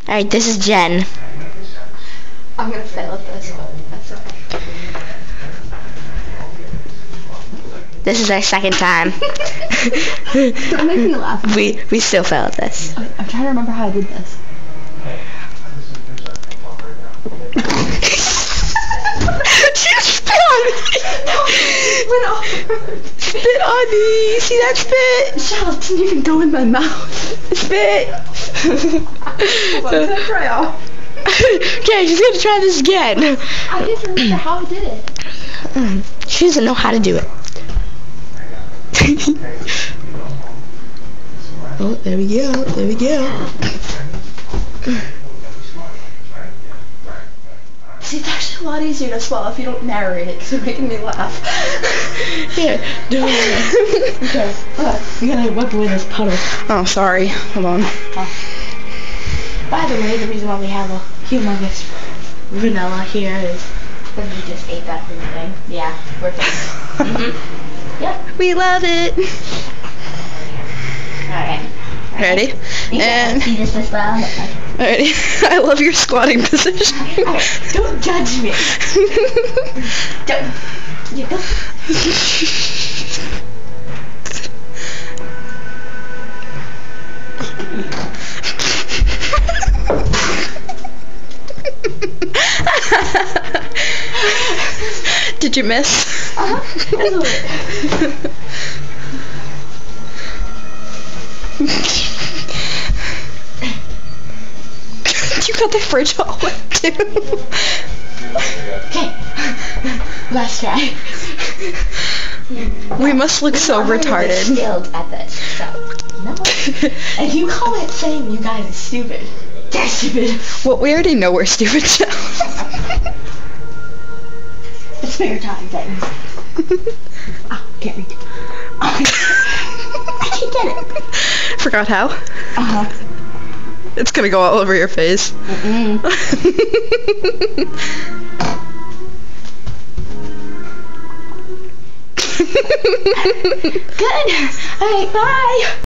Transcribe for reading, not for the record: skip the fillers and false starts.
Alright, this is Jen. I'm gonna fail at this, but that's okay. This is our second time. Don't make me laugh. We still fail at this. I'm trying to remember how I did this. She spit on me! Went off. Spit on me! See that spit? Chelle, it didn't even go in my mouth. Spit! Hold on, can I try off? Okay, she's gonna try this again. I didn't remember how I did it. She doesn't know how to do it. Oh, there we go. There we go. See, it's actually a lot easier to swallow if you don't narrate it, because you're making me laugh. Here, do it. Okay, You gotta wipe away this puddle. Oh, sorry. Hold on. By the way, the reason why we have a humongous vanilla here is because we just ate that from the thing. Yeah, we're good. Yep. We love it. Alright. Ready? And see this as well. ready? I love your squatting position. Alright, don't judge me. Don't. You go. Did you miss? A little bit. You got the fridge all wet too. Okay. Last try. We must look so retarded. Skilled at this, so no. And you call it saying you guys are stupid. They're stupid. Well, we already know we're stupid, Chelle. It's spare time things. Oh, can't read. Oh, I can't get it. Forgot how? Uh-huh. It's gonna go all over your face. Mm-mm. Good. Alright, bye.